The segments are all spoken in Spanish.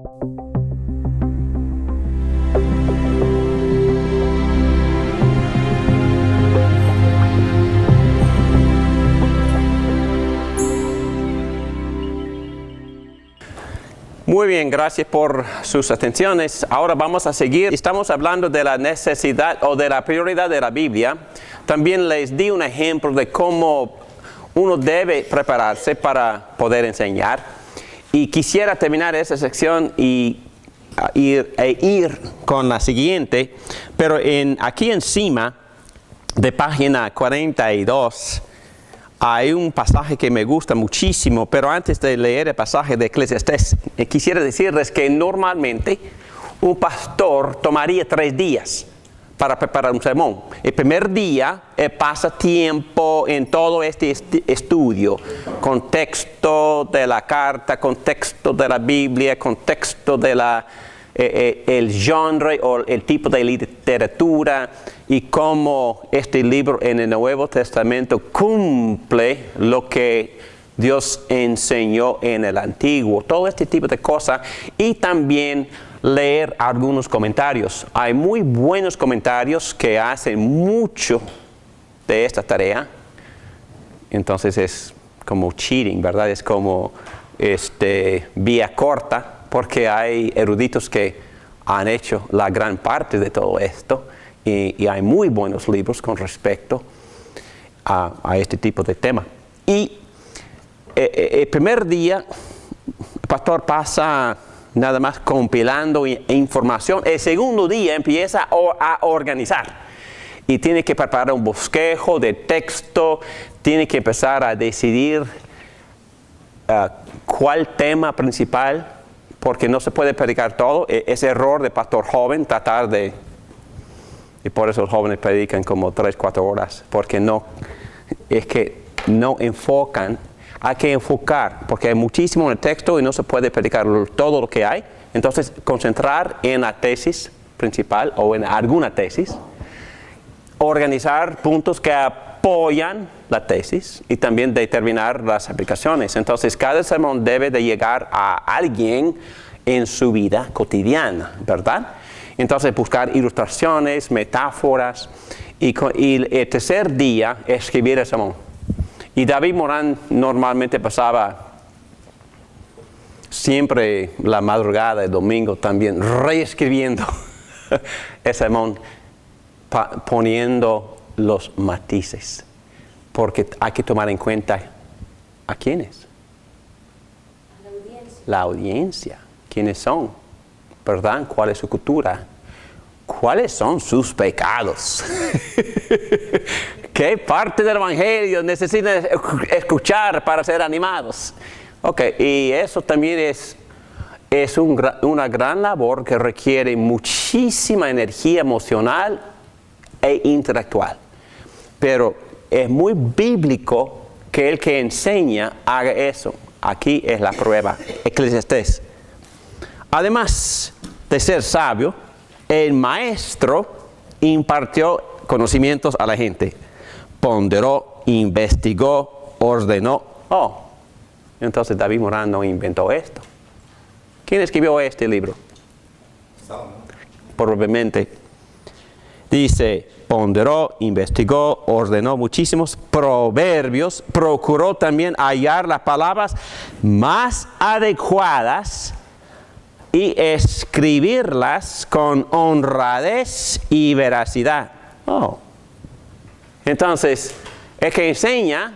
Muy bien, gracias por sus atenciones. Ahora vamos a seguir. Estamos hablando de la necesidad o de la prioridad de la Biblia. También les di un ejemplo de cómo uno debe prepararse para poder enseñar. Y quisiera terminar esa sección y ir con la siguiente. Pero aquí encima de página 42 hay un pasaje que me gusta muchísimo, pero antes de leer el pasaje de Eclesiastés, quisiera decirles que normalmente un pastor tomaría 3 días para preparar un sermón. El primer día pasa tiempo en todo este estudio, contexto de la carta, contexto de la Biblia, contexto de el genre o el tipo de literatura y cómo este libro en el Nuevo Testamento cumple lo que Dios enseñó en el Antiguo. Todo este tipo de cosas. Y también leer algunos comentarios. Hay muy buenos comentarios que hacen mucho de esta tarea. Entonces es como cheating, ¿verdad? Es como vía corta, porque hay eruditos que han hecho la gran parte de todo esto y hay muy buenos libros con respecto a este tipo de tema. Y el primer día el pastor pasa nada más compilando información. El segundo día empieza a organizar y tiene que preparar un bosquejo de texto, tiene que empezar a decidir cuál tema principal, porque no se puede predicar todo. Es error de pastor joven tratar de... Y por eso los jóvenes predican como 3-4 horas, porque es que no enfocan. Hay que enfocar, porque hay muchísimo en el texto y no se puede predicar todo lo que hay. Entonces, concentrar en la tesis principal o en alguna tesis. Organizar puntos que apoyan la tesis y también determinar las aplicaciones. Entonces, cada sermón debe de llegar a alguien en su vida cotidiana, ¿verdad? Entonces, buscar ilustraciones, metáforas y el tercer día escribir el sermón. Y David Morán normalmente pasaba siempre la madrugada, el domingo también, reescribiendo el sermón, poniendo los matices. Porque hay que tomar en cuenta ¿a quiénes? La audiencia. ¿Quiénes son? ¿Verdad? ¿Cuál es su cultura? ¿Cuáles son sus pecados? ¿Qué parte del Evangelio necesitan escuchar para ser animados? Ok, y eso también es una gran labor que requiere muchísima energía emocional e intelectual. Pero es muy bíblico que el que enseña haga eso. Aquí es la prueba. Eclesiastés. Además de ser sabio, el maestro impartió conocimientos a la gente. Ponderó, investigó, ordenó. Entonces David Morán no inventó esto. ¿Quién escribió este libro? Salomón. Probablemente. Dice, ponderó, investigó, ordenó muchísimos proverbios. Procuró también hallar las palabras más adecuadas y escribirlas con honradez y veracidad. Entonces, el que enseña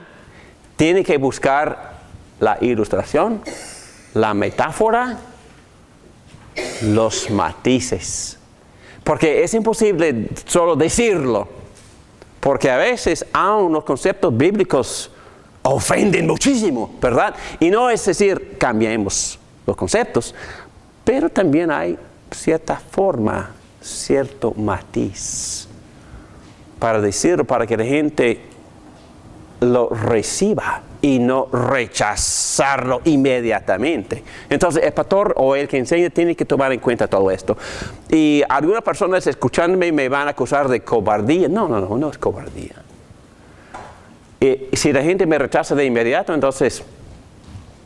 tiene que buscar la ilustración, la metáfora, los matices. Porque es imposible solo decirlo. Porque a veces aún los conceptos bíblicos ofenden muchísimo, ¿verdad? Y no es decir, cambiemos los conceptos. Pero también hay cierta forma, cierto matiz para decirlo, para que la gente lo reciba y no rechazarlo inmediatamente. Entonces el pastor o el que enseña tiene que tomar en cuenta todo esto. Y algunas personas escuchándome me van a acusar de cobardía. No es cobardía. Si la gente me rechaza de inmediato, entonces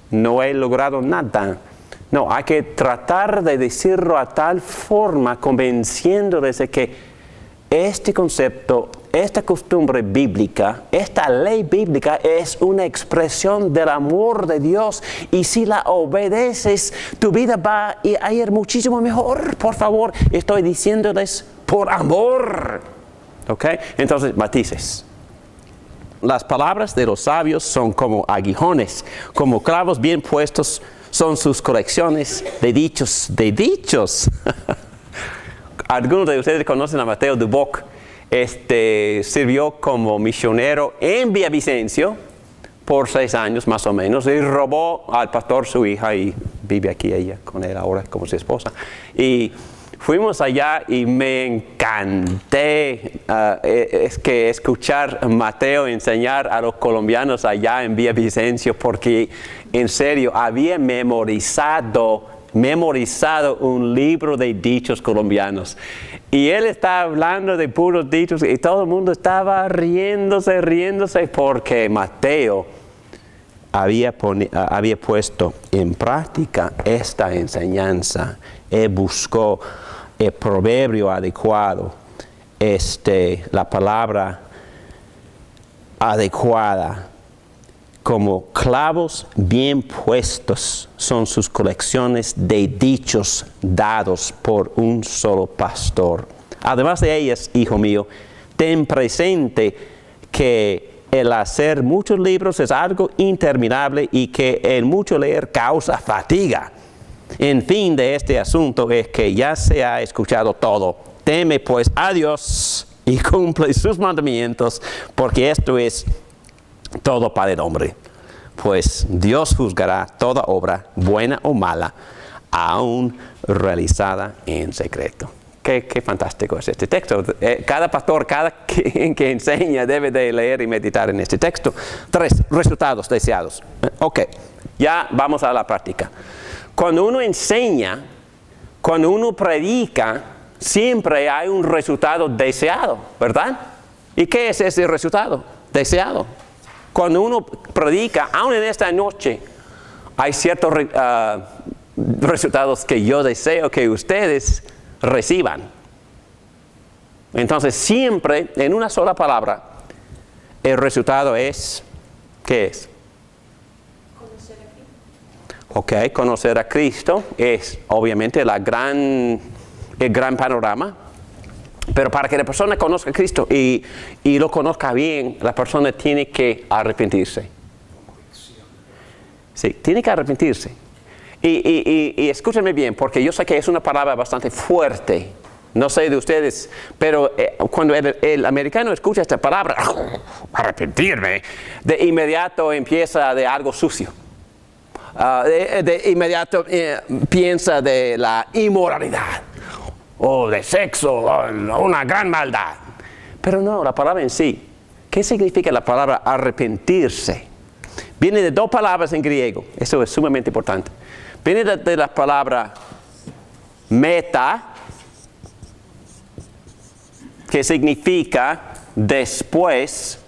no he logrado nada. No, hay que tratar de decirlo a tal forma, convenciéndoles de que este concepto, esta costumbre bíblica, esta ley bíblica es una expresión del amor de Dios y si la obedeces, tu vida va a ir muchísimo mejor. Por favor, estoy diciéndoles por amor. ¿Ok? Entonces, matices. Las palabras de los sabios son como aguijones, como clavos bien puestos son sus colecciones de dichos. De dichos. Algunos de ustedes conocen a Mateo Duboc. Sirvió como misionero en Villavicencio por 6 años más o menos y robó al pastor su hija y vive aquí ella con él ahora como su esposa. Y fuimos allá y me encanté escuchar a Mateo enseñar a los colombianos allá en Villavicencio porque en serio había memorizado un libro de dichos colombianos. Y él estaba hablando de puros dichos y todo el mundo estaba riéndose porque Mateo había puesto en práctica esta enseñanza. Él buscó el proverbio adecuado, la palabra adecuada. Como clavos bien puestos son sus colecciones de dichos dados por un solo pastor. Además de ellas, hijo mío, ten presente que el hacer muchos libros es algo interminable y que el mucho leer causa fatiga. En fin de este asunto es que ya se ha escuchado todo. Teme pues a Dios y cumple sus mandamientos, porque esto es todo para el hombre, pues Dios juzgará toda obra, buena o mala, aún realizada en secreto. Qué fantástico es este texto. Cada pastor, cada quien que enseña debe de leer y meditar en este texto. 3 resultados deseados. Ok, ya vamos a la práctica. Cuando uno enseña, cuando uno predica, siempre hay un resultado deseado, ¿verdad? ¿Y qué es ese resultado deseado? Cuando uno predica, aún en esta noche, hay ciertos resultados que yo deseo que ustedes reciban. Entonces, siempre en una sola palabra, el resultado es, ¿qué es? Conocer a Cristo. Ok, conocer a Cristo es obviamente el gran panorama. Pero para que la persona conozca a Cristo y lo conozca bien, la persona tiene que arrepentirse. Sí, tiene que arrepentirse. Y escúchenme bien, porque yo sé que es una palabra bastante fuerte. No sé de ustedes, pero cuando el americano escucha esta palabra, arrepentirme, de inmediato empieza de algo sucio. De inmediato piensa de la inmoralidad. O de sexo, o una gran maldad. Pero no, la palabra en sí. ¿Qué significa la palabra arrepentirse? Viene de 2 palabras en griego. Eso es sumamente importante. Viene de la palabra meta, que significa después.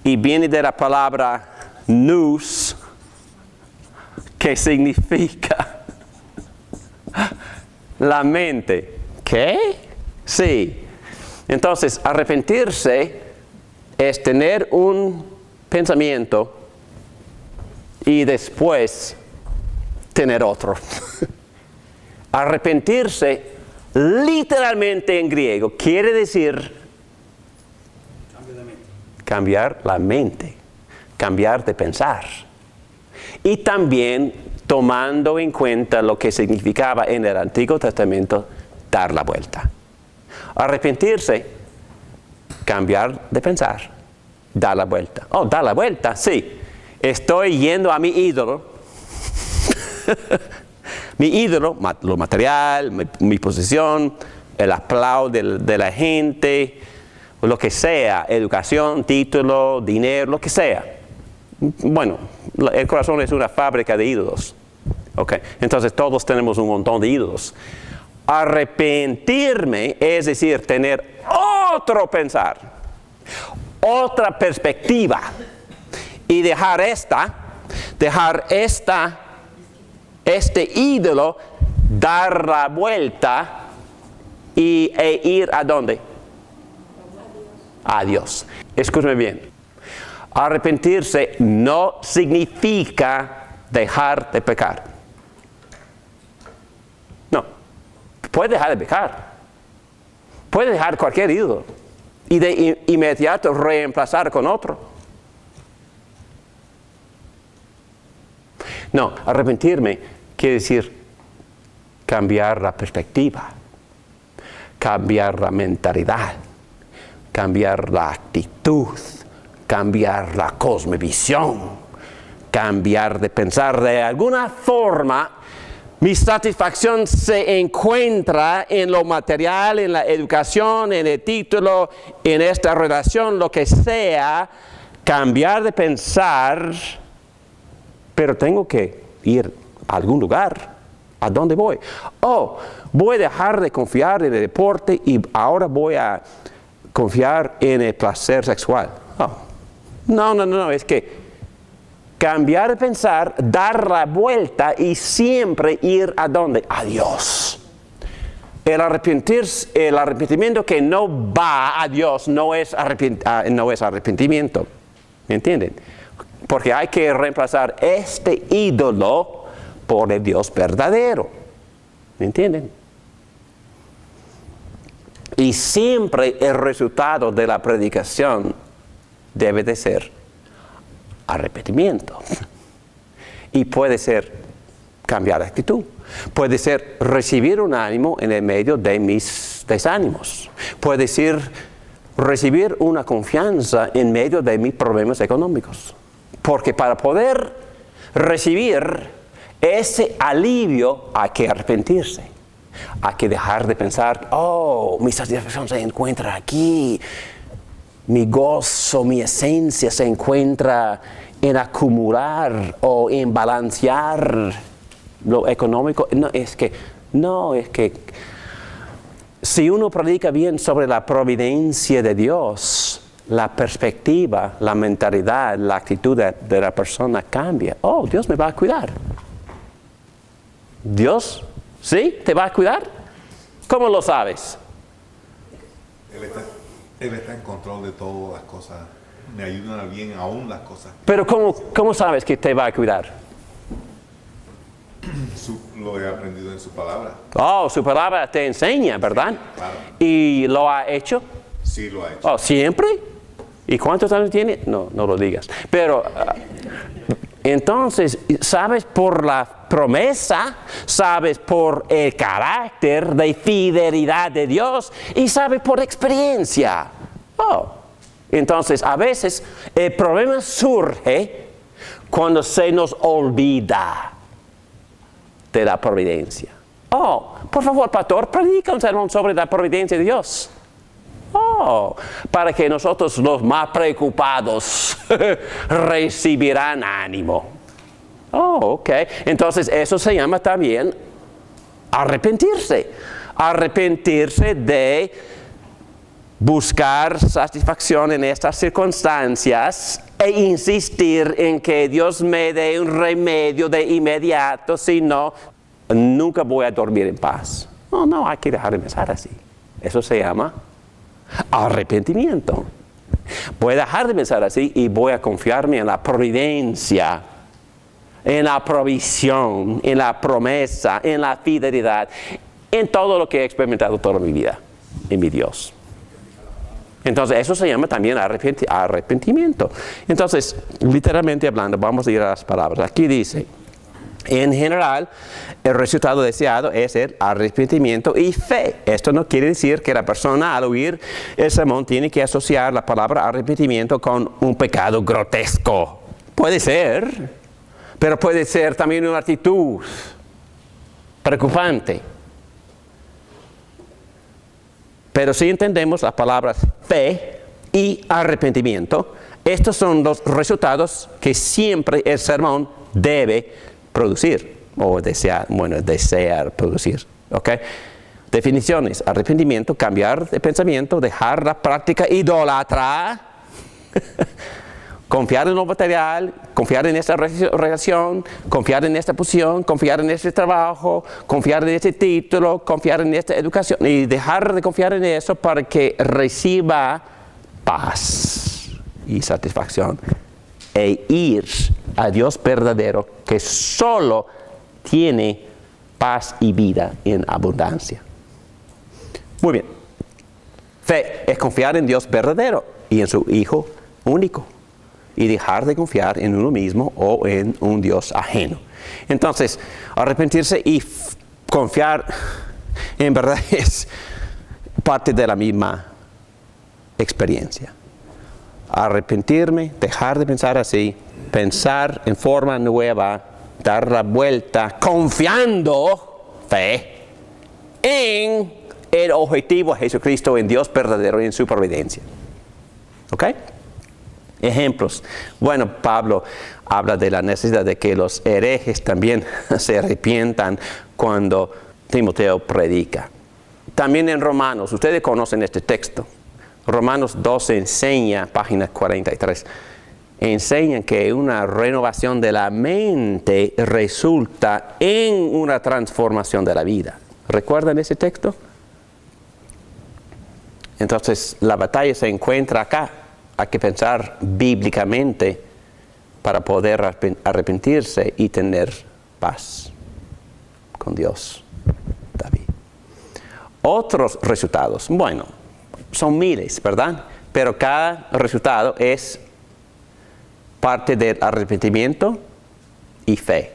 Y viene de la palabra nous, que significa la mente. ¿Qué? Sí. Entonces, arrepentirse es tener un pensamiento y después tener otro. Arrepentirse, literalmente en griego, quiere decir cambiar la mente, cambiar de pensar. Y también tomando en cuenta lo que significaba en el Antiguo Testamento dar la vuelta. Arrepentirse, cambiar de pensar, dar la vuelta. Oh, dar la vuelta, sí. Estoy yendo a mi ídolo. Mi ídolo, lo material, mi posesión, el aplauso de la gente, lo que sea, educación, título, dinero, lo que sea. Bueno, el corazón es una fábrica de ídolos. Okay. Entonces todos tenemos un montón de ídolos. Arrepentirme es decir, tener otro pensar, otra perspectiva y dejar esta, dejar este ídolo, dar la vuelta e ir ¿a dónde? A Dios. Escúchame bien. Arrepentirse no significa dejar de pecar. No. Puede dejar de pecar. Puede dejar cualquier ídolo y de inmediato reemplazar con otro. No, arrepentirme quiere decir cambiar la perspectiva, cambiar la mentalidad, cambiar la actitud, cambiar la cosmovisión, cambiar de pensar. De alguna forma, mi satisfacción se encuentra en lo material, en la educación, en el título, en esta relación, lo que sea. Cambiar de pensar, pero tengo que ir a algún lugar. ¿A dónde voy? Oh, voy a dejar de confiar en el deporte y ahora voy a confiar en el placer sexual. Oh. No, es que cambiar de pensar, dar la vuelta y siempre ir ¿a dónde? A Dios. El arrepentimiento que no va a Dios no es arrepentimiento. ¿Me entienden? Porque hay que reemplazar este ídolo por el Dios verdadero. ¿Me entienden? Y siempre el resultado de la predicación debe de ser arrepentimiento. Y puede ser cambiar de actitud. Puede ser recibir un ánimo en el medio de mis desánimos. Puede ser recibir una confianza en medio de mis problemas económicos. Porque para poder recibir ese alivio hay que arrepentirse. Hay que dejar de pensar, oh, mi satisfacción se encuentra aquí. Mi gozo, mi esencia se encuentra en acumular o en balancear lo económico. No, es que si uno predica bien sobre la providencia de Dios, la perspectiva, la mentalidad, la actitud de la persona cambia. Oh, Dios me va a cuidar. ¿Dios? ¿Sí? ¿Te va a cuidar? ¿Cómo lo sabes? Él está en control de todas las cosas. Me ayudan a bien aún las cosas. Pero ¿cómo sabes que te va a cuidar? Lo he aprendido en su palabra. Oh, su palabra te enseña, ¿verdad? Sí, claro. ¿Y lo ha hecho? Sí, lo ha hecho. Oh, ¿siempre? ¿Y cuántos años tiene? No lo digas. Pero entonces, ¿sabes por la promesa? ¿Sabes por el carácter de fidelidad de Dios? Y ¿sabes por experiencia? Oh, entonces a veces el problema surge cuando se nos olvida de la providencia. Oh, por favor, pastor, predica un sermón sobre la providencia de Dios. Oh, para que nosotros los más preocupados recibirán ánimo. Oh, ok. Entonces eso se llama también arrepentirse. Arrepentirse de buscar satisfacción en estas circunstancias e insistir en que Dios me dé un remedio de inmediato, si no, nunca voy a dormir en paz. No, hay que dejar de pensar así. Eso se llama arrepentimiento. Voy a dejar de pensar así y voy a confiarme en la providencia, en la provisión, en la promesa, en la fidelidad, en todo lo que he experimentado toda mi vida, en mi Dios. Entonces eso se llama también arrepentimiento. Entonces, literalmente hablando, vamos a ir a las palabras. Aquí dice, en general, el resultado deseado es el arrepentimiento y fe. Esto no quiere decir que la persona al oír el sermón tiene que asociar la palabra arrepentimiento con un pecado grotesco. Puede ser, pero puede ser también una actitud preocupante. Pero si entendemos las palabras fe y arrepentimiento, estos son los resultados que siempre el sermón debe producir, o desear producir. ¿Ok? Definiciones: arrepentimiento, cambiar de pensamiento, dejar la práctica idólatra, Confiar en lo material, confiar en esta relación, confiar en esta posición, confiar en este trabajo, confiar en este título, confiar en esta educación y dejar de confiar en eso para que reciba paz y satisfacción e ir a Dios verdadero que solo tiene paz y vida en abundancia. Muy bien. Fe es confiar en Dios verdadero y en su Hijo único. Y dejar de confiar en uno mismo o en un Dios ajeno. Entonces, arrepentirse y confiar en verdad es parte de la misma experiencia. Arrepentirme, dejar de pensar así, pensar en forma nueva, dar la vuelta, confiando, fe, en el objetivo de Jesucristo, en Dios verdadero y en su providencia. ¿Ok? Ejemplos. Bueno, Pablo habla de la necesidad de que los herejes también se arrepientan cuando Timoteo predica. También en Romanos, ustedes conocen este texto. Romanos 12 enseña, página 43, enseña que una renovación de la mente resulta en una transformación de la vida. ¿Recuerdan ese texto? Entonces, la batalla se encuentra acá. Hay que pensar bíblicamente para poder arrepentirse y tener paz con Dios. David. Otros resultados, bueno, son miles, ¿verdad? Pero cada resultado es parte del arrepentimiento y fe.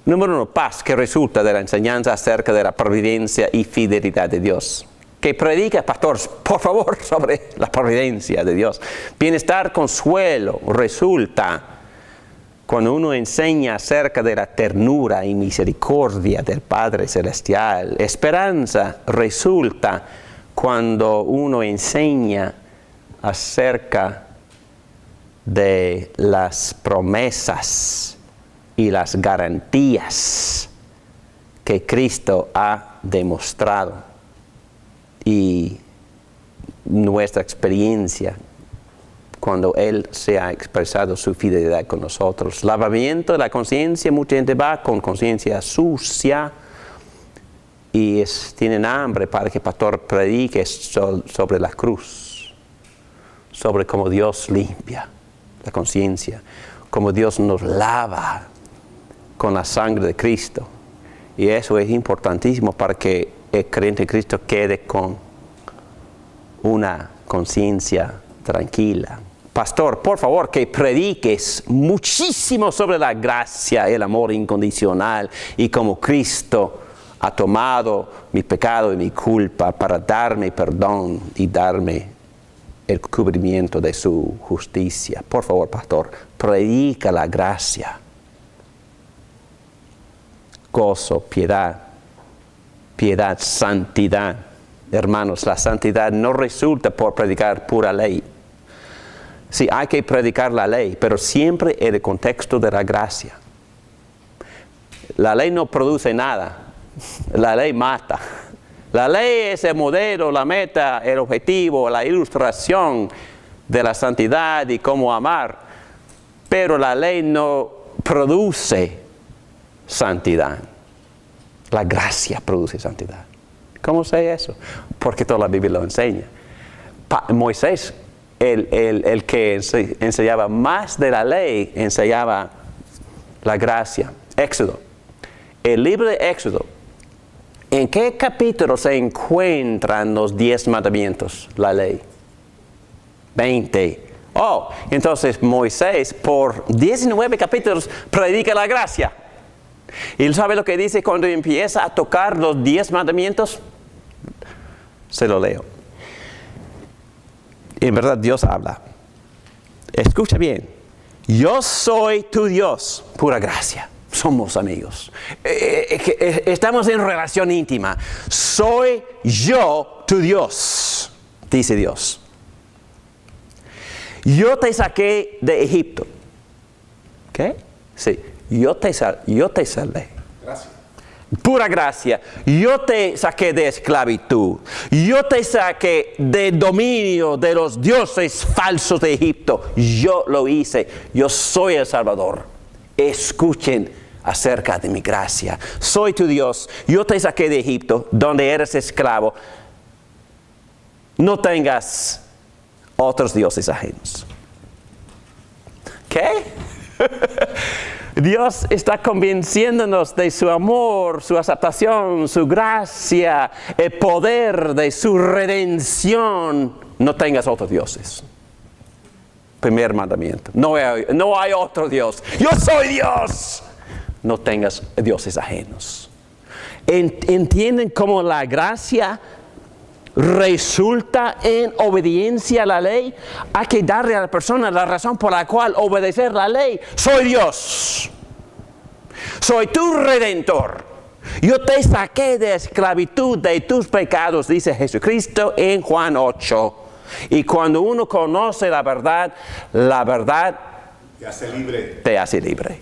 Número 1, paz, que resulta de la enseñanza acerca de la providencia y fidelidad de Dios. Que predica, pastor, por favor, sobre la providencia de Dios. Bienestar, consuelo, resulta cuando uno enseña acerca de la ternura y misericordia del Padre Celestial. Esperanza resulta cuando uno enseña acerca de las promesas y las garantías que Cristo ha demostrado. Y nuestra experiencia cuando Él se ha expresado su fidelidad con nosotros. Lavamiento de la conciencia, mucha gente va con conciencia sucia y tienen hambre para que el pastor predique sobre la cruz, sobre cómo Dios limpia la conciencia, cómo Dios nos lava con la sangre de Cristo. Y eso es importantísimo para que el creyente en Cristo quede con una conciencia tranquila. Pastor, por favor, que prediques muchísimo sobre la gracia, el amor incondicional y cómo Cristo ha tomado mi pecado y mi culpa para darme perdón y darme el cubrimiento de su justicia. Por favor, pastor, predica la gracia. Gozo, piedad, santidad. Hermanos, la santidad no resulta por predicar pura ley. Sí, hay que predicar la ley, pero siempre en el contexto de la gracia. La ley no produce nada. La ley mata. La ley es el modelo, la meta, el objetivo, la ilustración de la santidad y cómo amar. Pero la ley no produce santidad. La gracia produce santidad. ¿Cómo sé eso? Porque toda la Biblia lo enseña. Moisés, el que enseñaba más de la ley, enseñaba la gracia. Éxodo. El libro de Éxodo. ¿En qué capítulo se encuentran los 10 mandamientos, la ley? 20. Oh, entonces Moisés por 19 capítulos predica la gracia. ¿Y sabe lo que dice cuando empieza a tocar los 10 mandamientos? Se lo leo. En verdad Dios habla. Escucha bien. Yo soy tu Dios, pura gracia. Somos amigos. Estamos en relación íntima. Soy yo tu Dios, dice Dios. Yo te saqué de Egipto. ¿Qué? Sí. Yo te salvé. Gracias. Pura gracia. Yo te saqué de esclavitud. Yo te saqué del dominio de los dioses falsos de Egipto. Yo lo hice. Yo soy el Salvador. Escuchen acerca de mi gracia. Soy tu Dios. Yo te saqué de Egipto, donde eres esclavo. No tengas otros dioses ajenos. ¿Qué? Dios está convenciéndonos de su amor, su aceptación, su gracia, el poder de su redención. No tengas otros dioses. Primer mandamiento. No hay otro Dios. Yo soy Dios. No tengas dioses ajenos. ¿Entienden cómo la gracia resulta en obediencia a la ley? Hay que darle a la persona la razón por la cual obedecer la ley. Soy Dios. Soy tu redentor. Yo te saqué de esclavitud de tus pecados, dice Jesucristo en Juan 8. Y cuando uno conoce la verdad Te hace libre. te hace libre.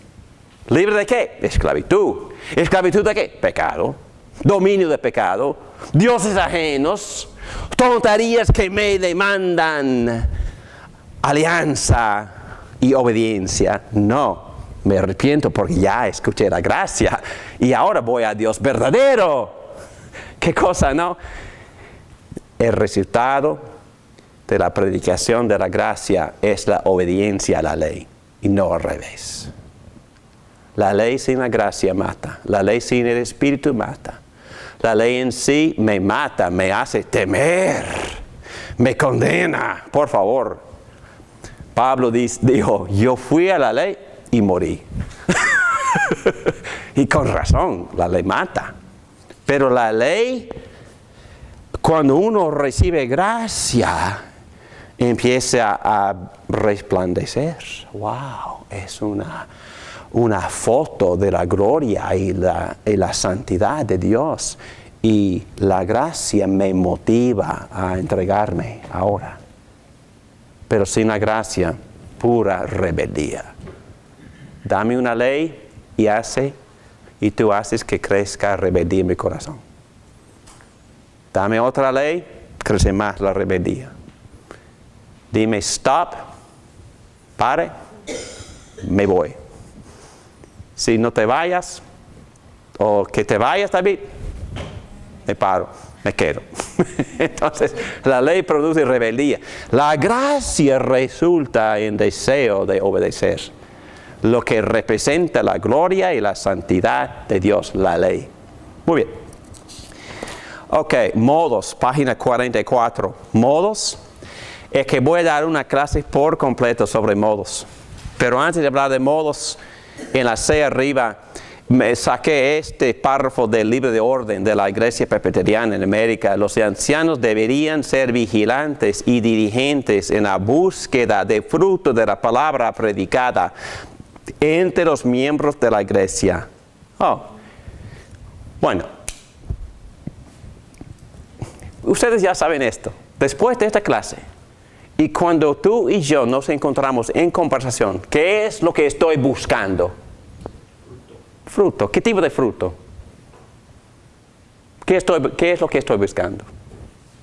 ¿Libre de qué? Esclavitud. ¿Esclavitud de qué? Pecado. Dominio de pecado. Dioses ajenos. Tonterías que me demandan alianza y obediencia. No, me arrepiento porque ya escuché la gracia y ahora voy a Dios verdadero. ¿Qué cosa, no? El resultado de la predicación de la gracia es la obediencia a la ley y no al revés. La ley sin la gracia mata. La ley sin el Espíritu mata. La ley en sí me mata, me hace temer, me condena. Por favor. Pablo dijo, yo fui a la ley y morí. Y con razón, la ley mata. Pero la ley, cuando uno recibe gracia, empieza a resplandecer. Wow, es una foto de la gloria y la santidad de Dios. Y la gracia me motiva a entregarme ahora. Pero sin la gracia, pura rebeldía. Dame una ley y tú haces que crezca rebeldía en mi corazón. Dame otra ley, crece más la rebeldía. Dime stop, pare, me voy. Si no te vayas, o que te vayas, David, me paro, me quedo. Entonces, la ley produce rebeldía. La gracia resulta en deseo de obedecer, lo que representa la gloria y la santidad de Dios, la ley. Muy bien. Ok, modos, página 44. Modos. Es que voy a dar una clase por completo sobre modos. Pero antes de hablar de modos, en la C arriba, me saqué este párrafo del libro de orden de la Iglesia Presbiteriana en América. Los ancianos deberían ser vigilantes y diligentes en la búsqueda de fruto de la palabra predicada entre los miembros de la Iglesia. Bueno, ustedes ya saben esto. Después de esta clase, y cuando tú y yo nos encontramos en conversación, ¿qué es lo que estoy buscando? Fruto. ¿Qué tipo de fruto? ¿Qué es lo que estoy buscando?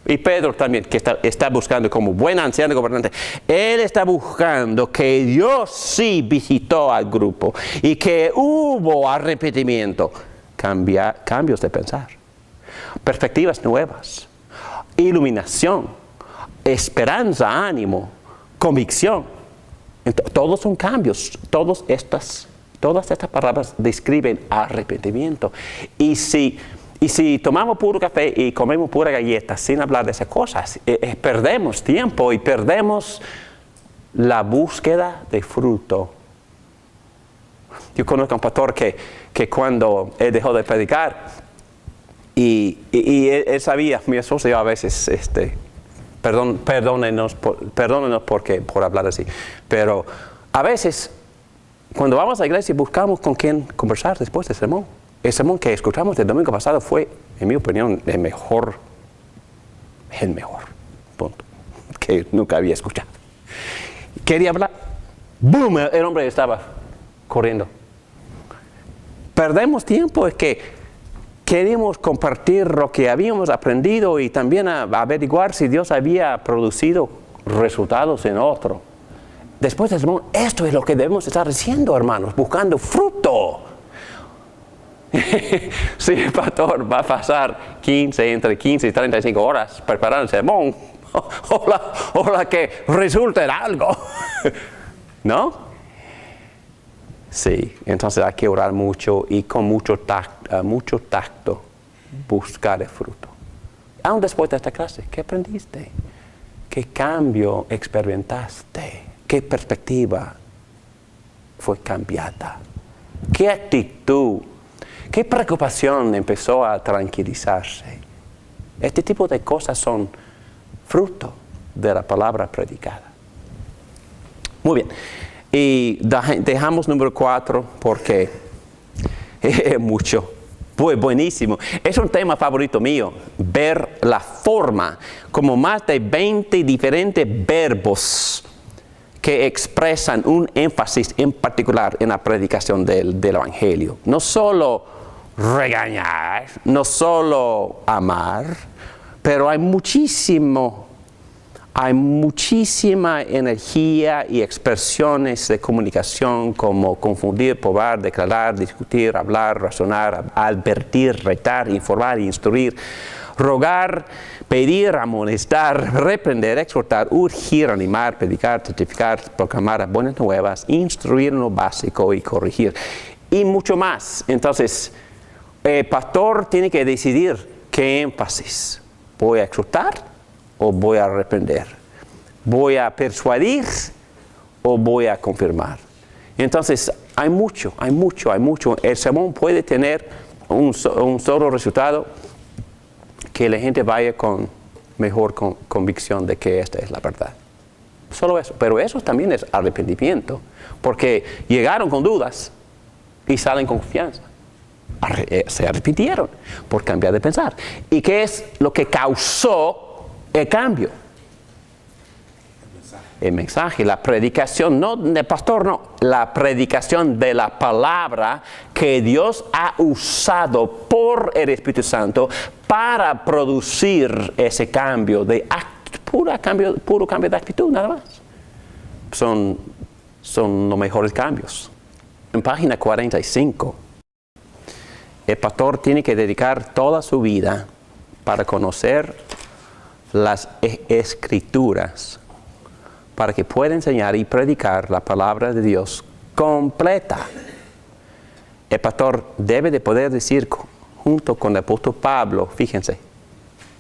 Y Pedro también, que está buscando como buen anciano gobernante, él está buscando que Dios sí visitó al grupo y que hubo arrepentimiento, cambios de pensar, perspectivas nuevas, iluminación, esperanza, ánimo, convicción. Todos son cambios. Todas estas palabras describen arrepentimiento. Y si tomamos puro café y comemos pura galleta sin hablar de esas cosas, perdemos tiempo y perdemos la búsqueda de fruto. Yo conozco a un pastor que cuando él dejó de predicar y él sabía, mi esposo y yo a veces, perdónenos por hablar así, pero a veces cuando vamos a la iglesia buscamos con quién conversar después del sermón. El sermón que escuchamos el domingo pasado fue, en mi opinión, el mejor punto que nunca había escuchado. Quería hablar, ¡boom! El hombre estaba corriendo. Perdemos tiempo, es que queríamos compartir lo que habíamos aprendido y también averiguar si Dios había producido resultados en otro. Después del sermón, esto es lo que debemos estar haciendo, hermanos, buscando fruto. Si el pastor va a pasar entre 15 y 35 horas preparando el sermón, ojalá que resulte en algo. ¿No? Sí, entonces hay que orar mucho y con mucho tacto buscar el fruto. Aún después de esta clase, ¿qué aprendiste? ¿Qué cambio experimentaste? ¿Qué perspectiva fue cambiada? ¿Qué actitud, qué preocupación empezó a tranquilizarse? Este tipo de cosas son fruto de la palabra predicada. Muy bien. Y dejamos número 4 porque es mucho. Buenísimo. Es un tema favorito mío, ver la forma, como más de 20 diferentes verbos que expresan un énfasis en particular en la predicación del Evangelio. No solo regañar, no solo amar, pero hay muchísima energía y expresiones de comunicación como confundir, probar, declarar, discutir, hablar, razonar, advertir, retar, informar, instruir, rogar, pedir, amonestar, reprender, exhortar, urgir, animar, predicar, testificar, proclamar buenas nuevas, instruir en lo básico y corregir. Y mucho más. Entonces, el pastor tiene que decidir qué énfasis. ¿Voy a exhortar o voy a reprender? ¿Voy a persuadir o voy a confirmar? Entonces, hay mucho. El sermón puede tener un solo resultado, que la gente vaya con mejor convicción de que esta es la verdad. Solo eso. Pero eso también es arrepentimiento, porque llegaron con dudas y salen con confianza. Se arrepintieron por cambiar de pensar. ¿Y qué es lo que causó el cambio? El mensaje, la predicación, no del pastor, no, la predicación de la palabra que Dios ha usado por el Espíritu Santo para producir ese cambio de puro cambio de actitud, nada más. Son los mejores cambios. En página 45, el pastor tiene que dedicar toda su vida para conocer las Escrituras, para que pueda enseñar y predicar la palabra de Dios completa. El pastor debe de poder decir junto con el apóstol Pablo, fíjense,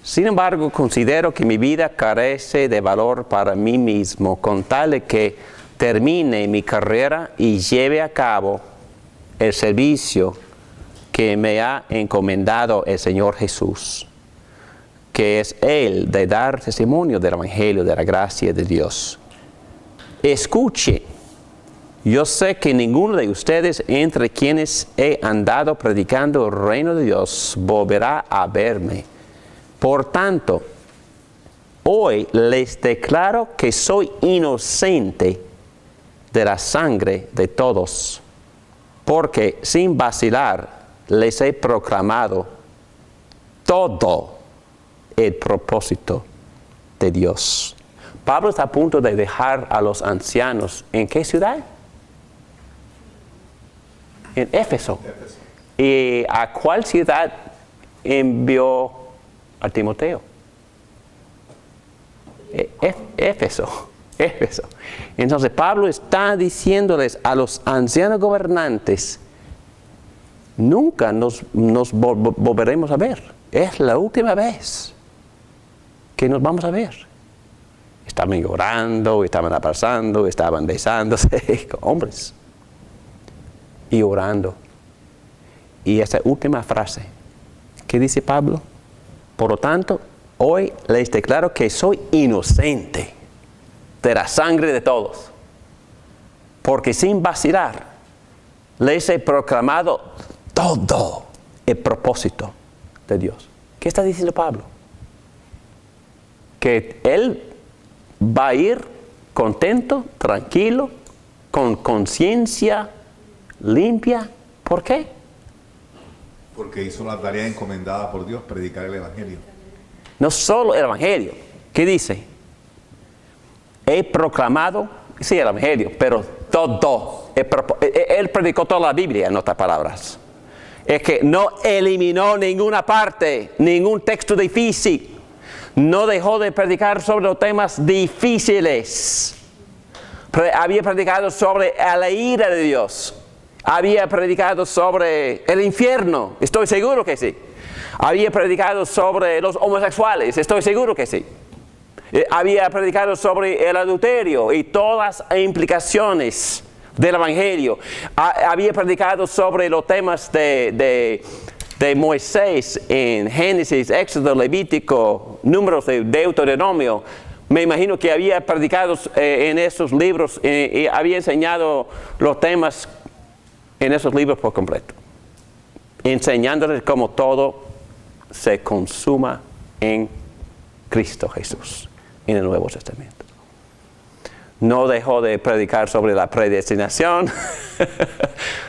sin embargo considero que mi vida carece de valor para mí mismo, con tal de que termine mi carrera y lleve a cabo el servicio que me ha encomendado el Señor Jesús, que es el de dar testimonio del Evangelio de la gracia de Dios. Escuche, yo sé que ninguno de ustedes entre quienes he andado predicando el reino de Dios volverá a verme. Por tanto, hoy les declaro que soy inocente de la sangre de todos, porque sin vacilar les he proclamado todo el propósito de Dios. Pablo está a punto de dejar a los ancianos. ¿En qué ciudad? En Éfeso. ¿Y a cuál ciudad envió a Timoteo? Éfeso. Entonces Pablo está diciéndoles a los ancianos gobernantes, nunca nos volveremos a ver. Es la última vez que nos vamos a ver. Estaban llorando, estaban abrazando, estaban besándose, hombres, y orando. Y esta última frase, ¿qué dice Pablo? Por lo tanto, hoy les declaro que soy inocente de la sangre de todos, porque sin vacilar les he proclamado todo el propósito de Dios. ¿Qué está diciendo Pablo? Que él va a ir contento, tranquilo, con conciencia limpia. ¿Por qué? Porque hizo la tarea encomendada por Dios, predicar el Evangelio. No solo el Evangelio. ¿Qué dice? He proclamado, sí, el Evangelio, pero todo. Él predicó toda la Biblia, en otras palabras. Es que no eliminó ninguna parte, ningún texto difícil. No dejó de predicar sobre los temas difíciles. Había predicado sobre la ira de Dios. Había predicado sobre el infierno. Estoy seguro que sí. Había predicado sobre los homosexuales. Estoy seguro que sí. Había predicado sobre el adulterio y todas las implicaciones del Evangelio. Había predicado sobre los temas de Moisés en Génesis, Éxodo, Levítico, Números, de Deuteronomio. Me imagino que había predicado en esos libros y había enseñado los temas en esos libros por completo, enseñándoles cómo todo se consuma en Cristo Jesús, en el Nuevo Testamento. No dejó de predicar sobre la predestinación,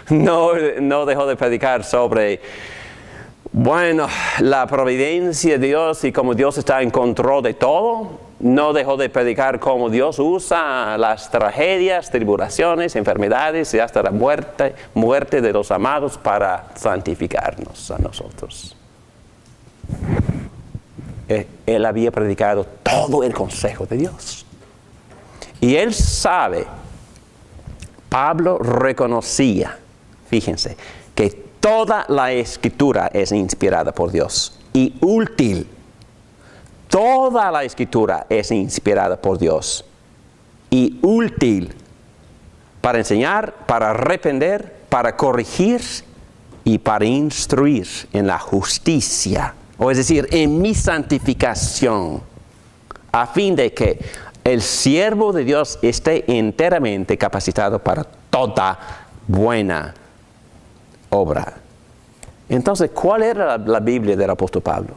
no dejó de predicar sobre, bueno, la providencia de Dios y cómo Dios está en control de todo. No dejó de predicar cómo Dios usa las tragedias, tribulaciones, enfermedades y hasta la muerte de los amados para santificarnos a nosotros. Él había predicado todo el consejo de Dios. Y él sabe, Pablo reconocía, fíjense, que toda la Escritura es inspirada por Dios y útil. Toda la Escritura es inspirada por Dios y útil para enseñar, para reprender, para corregir y para instruir en la justicia, o es decir, en mi santificación, a fin de que el siervo de Dios esté enteramente capacitado para toda buena obra. Entonces, ¿cuál era la Biblia del apóstol Pablo?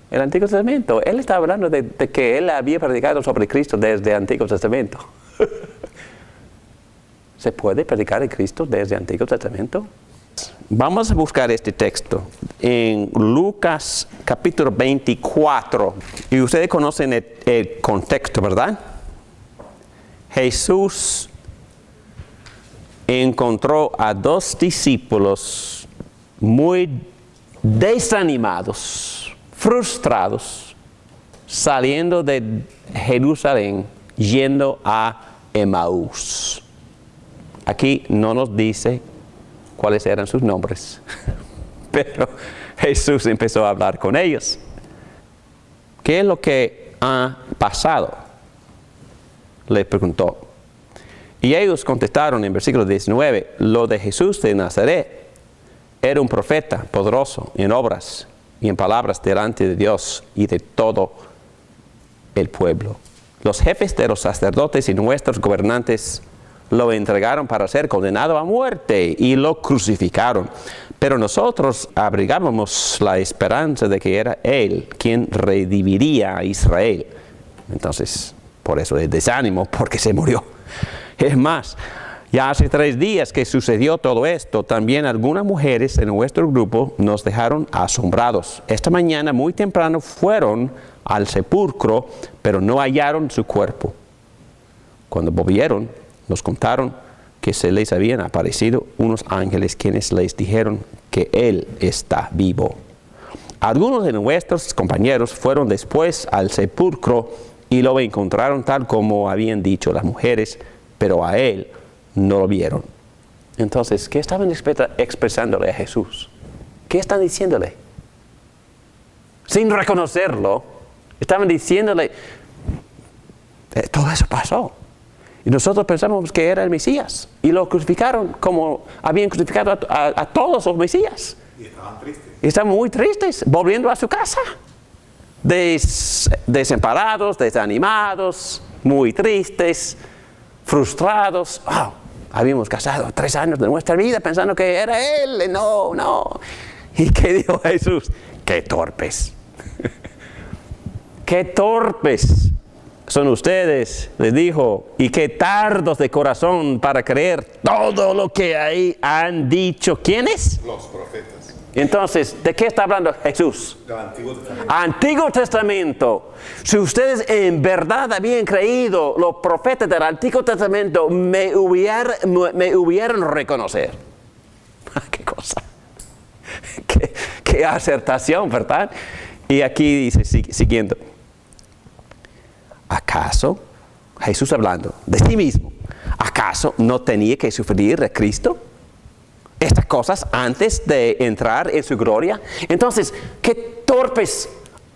El Antiguo Testamento. Él está hablando de que él había predicado sobre Cristo desde el Antiguo Testamento. ¿Se puede predicar de Cristo desde el Antiguo Testamento? Vamos a buscar este texto en Lucas capítulo 24. Y ustedes conocen el contexto, ¿verdad? Jesús encontró a dos discípulos muy desanimados, frustrados, saliendo de Jerusalén, yendo a Emaús. Aquí no nos dice cuáles eran sus nombres, pero Jesús empezó a hablar con ellos. ¿Qué es lo que ha pasado?, le preguntó. Y ellos contestaron en versículo 19, lo de Jesús de Nazaret era un profeta poderoso en obras y en palabras delante de Dios y de todo el pueblo. Los jefes de los sacerdotes y nuestros gobernantes lo entregaron para ser condenado a muerte y lo crucificaron. Pero nosotros abrigábamos la esperanza de que era Él quien redimiría a Israel. Entonces, por eso el desánimo, porque se murió. Es más, ya hace 3 días que sucedió todo esto, también algunas mujeres en nuestro grupo nos dejaron asombrados. Esta mañana muy temprano fueron al sepulcro, pero no hallaron su cuerpo. Cuando volvieron, nos contaron que se les habían aparecido unos ángeles quienes les dijeron que Él está vivo. Algunos de nuestros compañeros fueron después al sepulcro y lo encontraron tal como habían dicho las mujeres, pero a Él no lo vieron. Entonces, ¿qué estaban expresándole a Jesús? ¿Qué están diciéndole? Sin reconocerlo, estaban diciéndole, todo eso pasó. Y nosotros pensamos que era el Mesías. Y lo crucificaron como habían crucificado a todos los Mesías. Y estaban tristes. Y estaban muy tristes, volviendo a su casa. Desamparados, desanimados, muy tristes, frustrados. Oh, habíamos gastado 3 años de nuestra vida pensando que era Él. No. ¿Y qué dijo Jesús? ¡Qué torpes! ¡Qué torpes! son ustedes, les dijo, y qué tardos de corazón para creer todo lo que ahí han dicho. ¿Quiénes? Los profetas. Entonces, ¿de qué está hablando Jesús? Del Antiguo Testamento. Antiguo Testamento. Si ustedes en verdad habían creído, los profetas del Antiguo Testamento me hubieran reconocer. ¡Qué cosa! ¡Qué acertación!, ¿verdad? Y aquí dice, siguiendo. ¿Acaso, Jesús hablando de sí mismo, acaso no tenía que sufrir de Cristo estas cosas antes de entrar en su gloria? Entonces, qué torpes.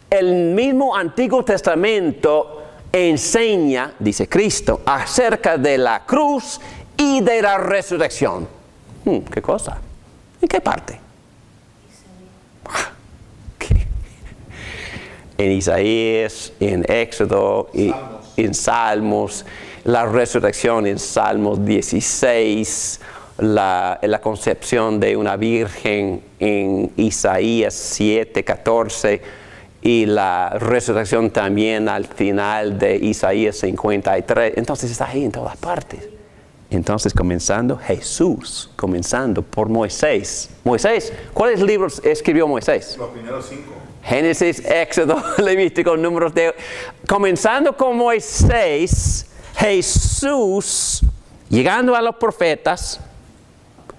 El mismo Antiguo Testamento enseña, dice Cristo, acerca de la cruz y de la resurrección. ¿Qué cosa? ¿En qué parte? En Isaías, en Éxodo, y en Salmos, la resurrección en Salmos 16, la concepción de una virgen en Isaías 7, 14, y la resurrección también al final de Isaías 53. Entonces está ahí en todas partes. Entonces Jesús, comenzando por Moisés. Moisés, ¿cuáles libros escribió Moisés? Los primeros 5. Génesis, Éxodo, Levítico, Números de... Comenzando con Moisés, Jesús, llegando a los profetas,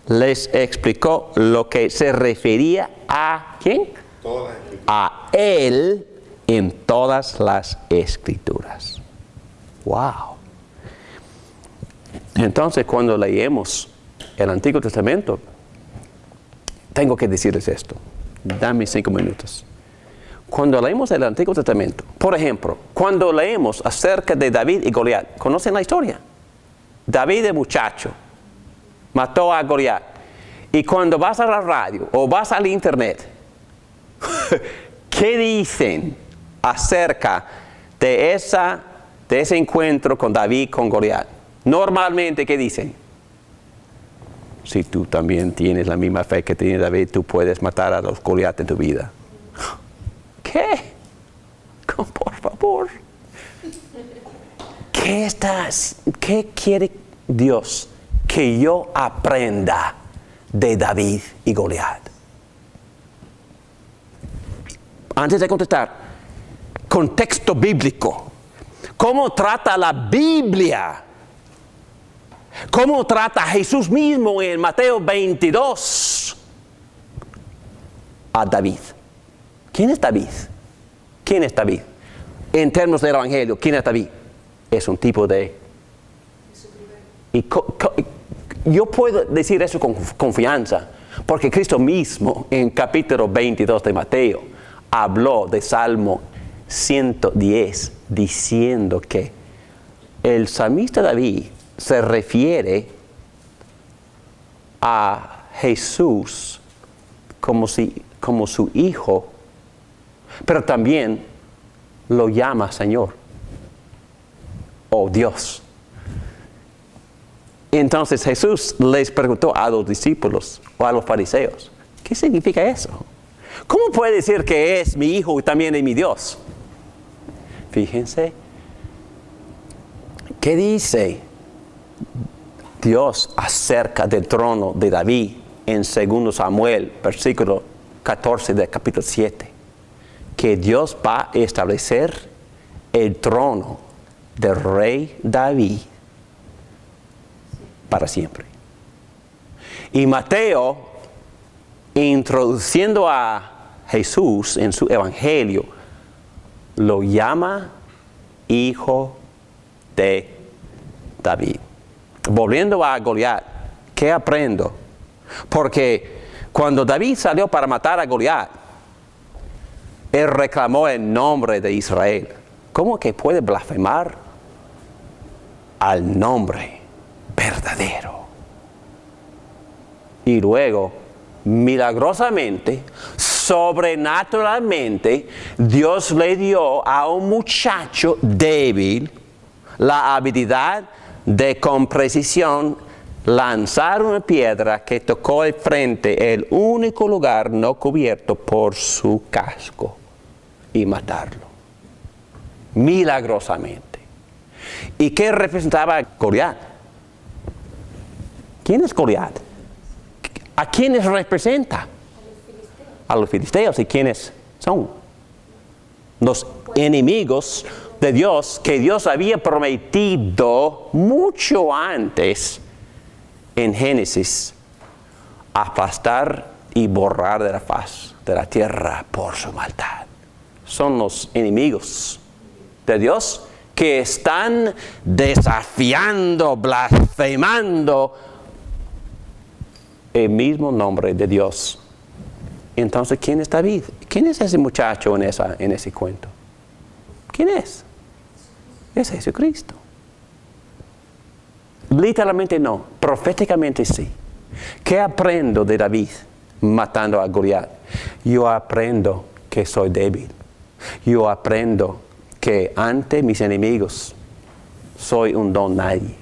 les explicó lo que se refería a ¿quién? Todas las escrituras. A Él en todas las Escrituras. ¡Wow! Entonces, cuando leemos el Antiguo Testamento, tengo que decirles esto. Dame 5 minutos. Cuando leemos el Antiguo Testamento, por ejemplo, cuando leemos acerca de David y Goliat, ¿conocen la historia? David de muchacho mató a Goliat. Y cuando vas a la radio o vas al internet, ¿qué dicen acerca de ese encuentro con David con Goliat? Normalmente, ¿qué dicen? Si tú también tienes la misma fe que tiene David, tú puedes matar a los Goliat en tu vida. ¿Qué? Por favor. ¿Qué quiere Dios que yo aprenda de David y Goliat? Antes de contestar, contexto bíblico. ¿Cómo trata la Biblia? ¿Cómo trata Jesús mismo en Mateo 22 a David? ¿Quién es David? ¿Quién es David? En términos del Evangelio, ¿quién es David? Es un tipo de... Y yo puedo decir eso con confianza, porque Cristo mismo en capítulo 22 de Mateo habló de Salmo 110, diciendo que el salmista David se refiere a Jesús como su hijo, pero también lo llama Señor o Dios. Entonces Jesús les preguntó a los discípulos o a los fariseos, ¿qué significa eso? ¿Cómo puede decir que es mi hijo y también es mi Dios? Fíjense, ¿qué dice Dios acerca del trono de David en 2 Samuel, versículo 14 del capítulo 7? Que Dios va a establecer el trono del rey David para siempre. Y Mateo, introduciendo a Jesús en su evangelio, lo llama hijo de David. Volviendo a Goliat, ¿qué aprendo? Porque cuando David salió para matar a Goliat, él reclamó el nombre de Israel. ¿Cómo que puede blasfemar al nombre verdadero? Y luego, milagrosamente, sobrenaturalmente, Dios le dio a un muchacho débil la habilidad de con precisión lanzar una piedra que tocó el frente, el único lugar no cubierto por su casco, y matarlo. Milagrosamente. ¿Y qué representaba Goliat? ¿Quién es Goliat? ¿A quiénes representa? A los filisteos. ¿Y quiénes son? Los enemigos de Dios que Dios había prometido mucho antes en Génesis aplastar y borrar de la faz de la tierra por su maldad. Son los enemigos de Dios que están desafiando, blasfemando el mismo nombre de Dios. Entonces, ¿quién es David? ¿Quién es ese muchacho en ese cuento? ¿Quién es? Es Jesucristo. Literalmente no, proféticamente sí. ¿Qué aprendo de David matando a Goliat? Yo aprendo que soy débil. Yo aprendo que ante mis enemigos soy un don nadie.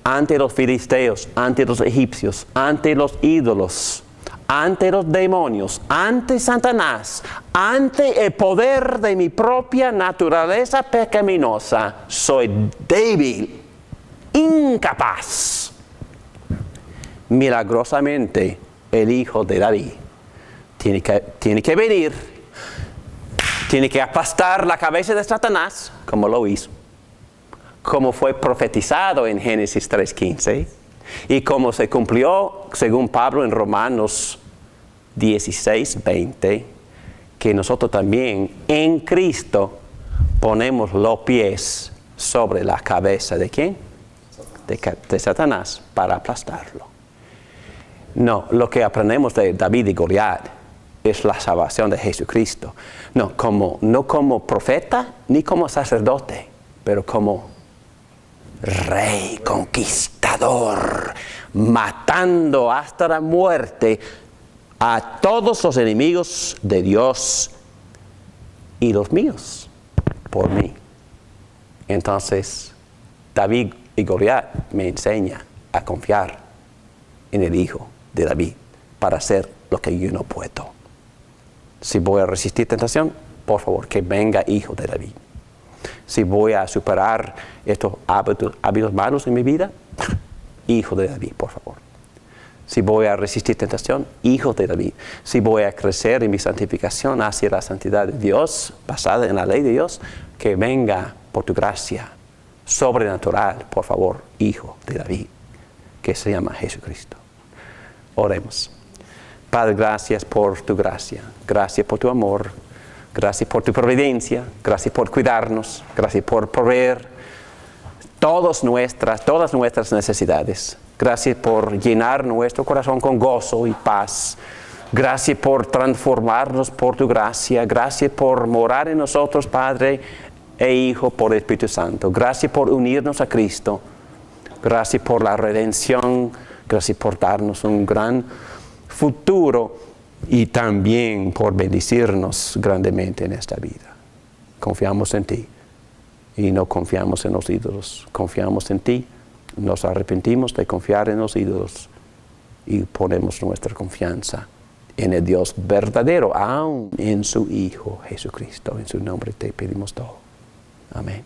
Ante los filisteos, ante los egipcios, ante los ídolos, ante los demonios, ante Satanás, ante el poder de mi propia naturaleza pecaminosa, soy débil, incapaz. Milagrosamente, el hijo de David tiene que venir, tiene que aplastar la cabeza de Satanás, como lo hizo, como fue profetizado en Génesis 3:15, y como se cumplió, según Pablo en Romanos 16:20, que nosotros también en Cristo ponemos los pies sobre la cabeza ¿de quién? De Satanás, para aplastarlo. No, lo que aprendemos de David y Goliat es la salvación de Jesucristo. No como profeta ni como sacerdote, pero como rey, conquistador, matando hasta la muerte a todos los enemigos de Dios y los míos por mí. Entonces, David y Goliat me enseña a confiar en el Hijo de David para hacer lo que yo no puedo. Si voy a resistir tentación, por favor, que venga Hijo de David. Si voy a superar estos hábitos malos en mi vida, Hijo de David, por favor. Si voy a resistir tentación, Hijo de David. Si voy a crecer en mi santificación hacia la santidad de Dios, basada en la ley de Dios, que venga por tu gracia sobrenatural, por favor, Hijo de David, que se llama Jesucristo. Oremos. Padre, gracias por tu gracia, gracias por tu amor, gracias por tu providencia, gracias por cuidarnos, gracias por proveer todas nuestras necesidades. Gracias por llenar nuestro corazón con gozo y paz. Gracias por transformarnos por tu gracia. Gracias por morar en nosotros, Padre e Hijo, por el Espíritu Santo. Gracias por unirnos a Cristo. Gracias por la redención. Gracias por darnos un gran futuro y también por bendecirnos grandemente en esta vida. Confiamos en ti y no confiamos en los ídolos. Confiamos en ti, nos arrepentimos de confiar en los ídolos y ponemos nuestra confianza en el Dios verdadero, aún en su Hijo Jesucristo. En su nombre te pedimos todo. Amén.